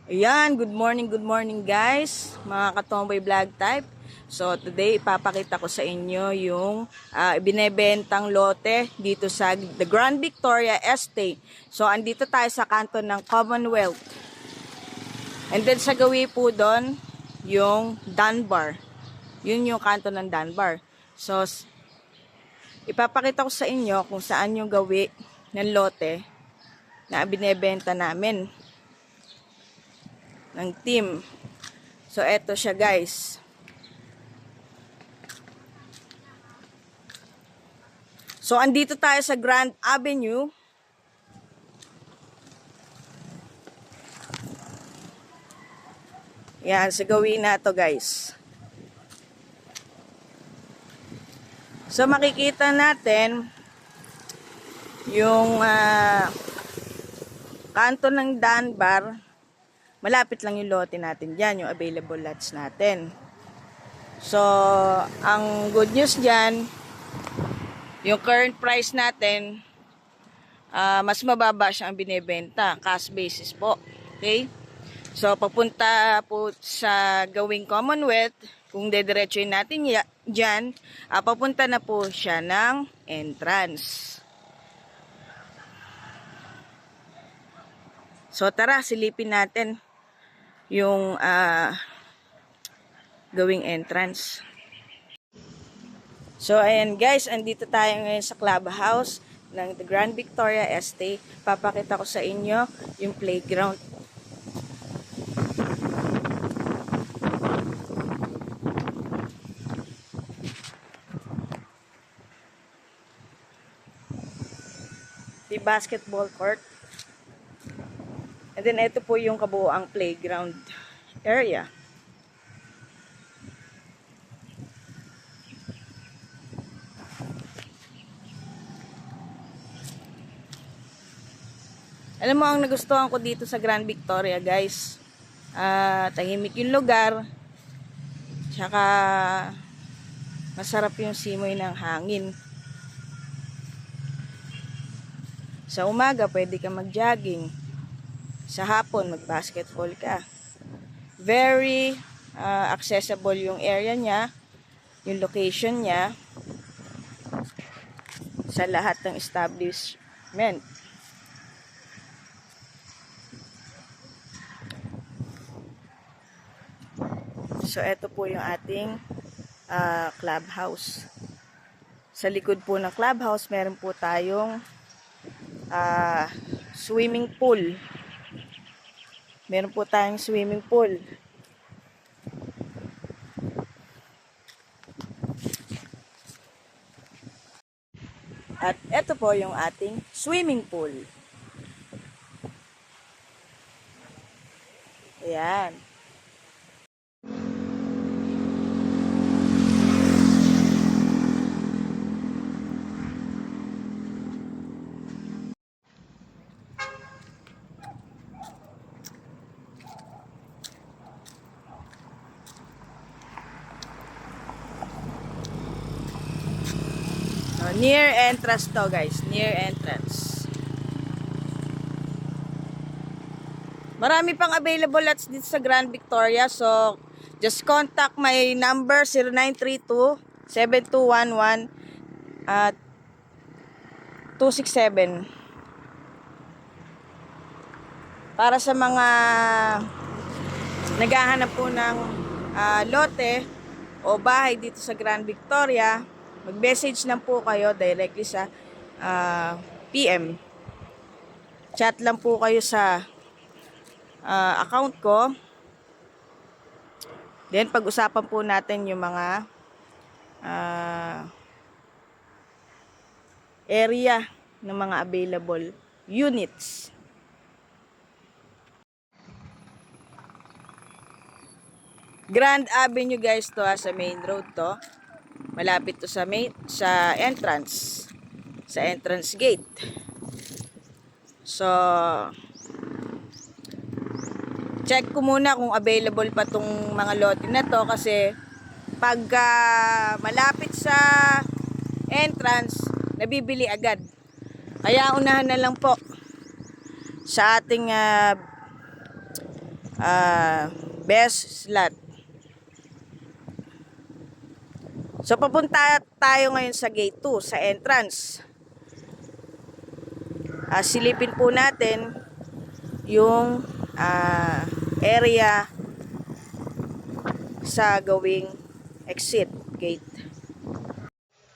Ayan, good morning guys, mga katomboy vlog type. So today ipapakita ko sa inyo yung binebentang lote dito sa The Grand Victoria Estate. So andito tayo sa kanto ng Commonwealth. And then sa gawi po doon, yung Dunbar. Yun yung kanto ng Dunbar. So ipapakita ko sa inyo kung saan yung gawi ng lote na binebenta namin ng team. So, eto siya guys. So, andito tayo sa Grand Avenue. Yan, sa gawin na to guys. So, makikita natin yung kanto ng Dunbar. Malapit lang yung lote natin dyan, yung available lots natin. So, ang good news dyan, yung current price natin, mas mababa siya ang binebenta. Cash basis po. Okay? So, papunta po sa gawing Commonwealth, kung dediretsuin natin dyan, papunta na po siya ng entrance. So, tara, silipin natin yung gawing entrance. So, ayan guys, andito tayo ngayon sa clubhouse ng The Grand Victoria Estate. Papakita ko sa inyo yung playground. The basketball court. And then, ito po yung kabuuang playground area. Alam mo, ang nagustuhan ko dito sa Grand Victoria, guys, tahimik yung lugar, tsaka masarap yung simoy ng hangin. Sa umaga, pwede ka mag-jogging. Sa hapon, mag-basketball ka. Very accessible yung area niya, yung location niya, sa lahat ng establishment. So, ito po yung ating clubhouse. Sa likod po ng clubhouse, meron po tayong swimming pool. Meron po tayong swimming pool. At ito po yung ating swimming pool. Ayan. Near entrance to guys, near entrance. Marami pang available lots dito sa Grand Victoria, so just contact my number 0932-7211 at 267 para sa mga naghahanap po ng lote o bahay dito sa Grand Victoria. Mag-message lang po kayo directly sa PM. Chat lang po kayo sa account ko. Then, pag-usapan po natin yung mga area ng mga available units. Grand Avenue guys to sa main road to. Malapit to sa entrance. Sa entrance gate. So, check ko muna kung available pa tong mga lote na to kasi pagka malapit sa entrance, nabibili agad. Kaya unahan na lang po sa ating best slot. So papunta tayo ngayon sa gate 2, sa entrance. Silipin po natin yung area sa gawing exit gate.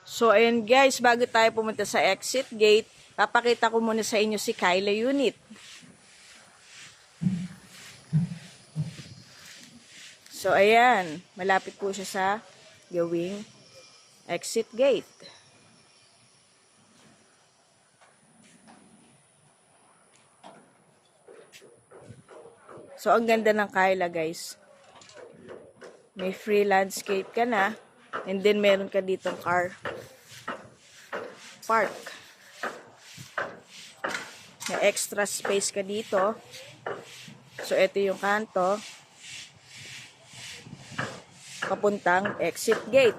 So ayan guys, bago tayo pumunta sa exit gate, papakita ko muna sa inyo si Kyla unit. So ayan, malapit po siya sa gawing exit gate. So ang ganda ng Kyla guys. May free landscape ka na. And then meron ka ditong car park. May extra space ka dito. So ito yung kanto. Papuntang exit gate.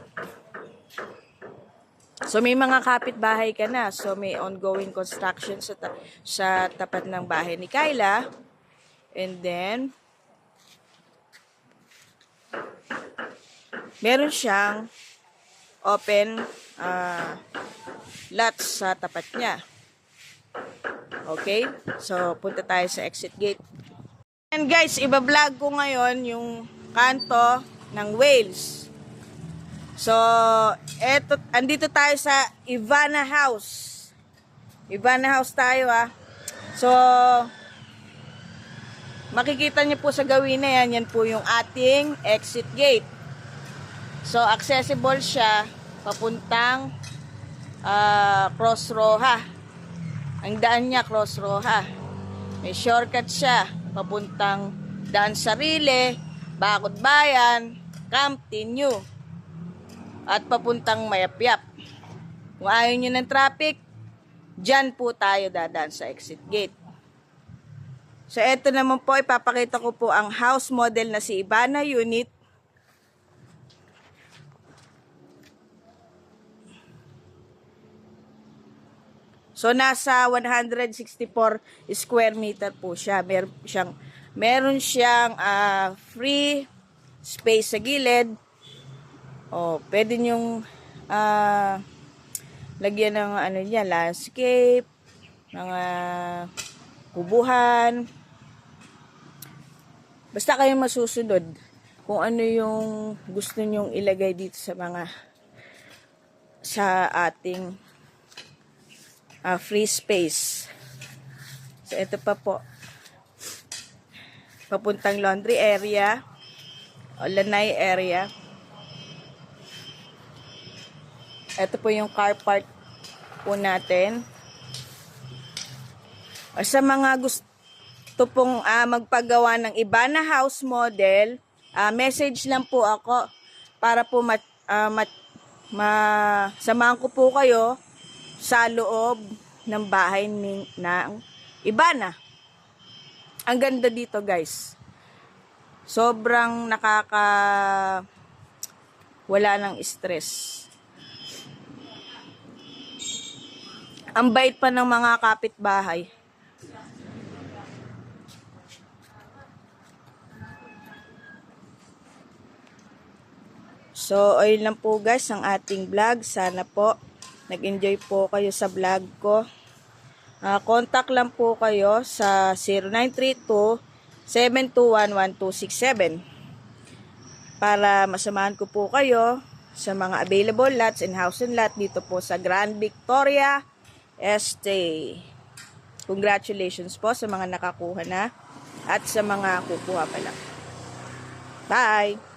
So may mga kapitbahay ka na. So may ongoing construction sa tapat ng bahay ni Kyla. And then meron siyang open lots sa tapat niya. Okay? So, punta tayo sa exit gate. And guys, iba-vlog ko ngayon yung kanto ng Wales. So, andito tayo sa Ivana House. Ivana House tayo So, makikita niyo po sa gawin na yan po yung ating exit gate. So, accessible siya papuntang Cross Roja. Ang daan niya, Cross Roja. May shortcut siya papuntang Daan Sarili, Bakod Bayan, Camp Tinyo, at papuntang Mayapyap. Kung ayaw nyo ng traffic, dyan po tayo dadaan sa exit gate. So, eto naman po, ipapakita ko po ang house model na si Ivana unit. So, nasa 164 square meter po siya. Meron siyang free space sa gilid. Pwede nyong lagyan ng landscape, mga kubuhan. Basta kayo masusunod kung ano yung gusto nyong ilagay dito sa ating free space. So, ito pa po. Papuntang laundry area o lanay area. Ito po yung car park po natin. O, sa mga gusto pong magpagawa ng Ivana house model, message lang po ako para po samahan ko po kayo sa loob ng bahay ng Ivana. Ang ganda dito guys. Sobrang wala ng stress. Ang bait pa ng mga kapitbahay. So, ayun lang po guys ang ating vlog. Sana po nag-enjoy po kayo sa vlog ko. Contact lang po kayo sa 0932-721-1267 para masamahan ko po kayo sa mga available lots and house and lot dito po sa Grand Victoria Estate. Congratulations po sa mga nakakuha na at sa mga kukuha pa lang. Bye!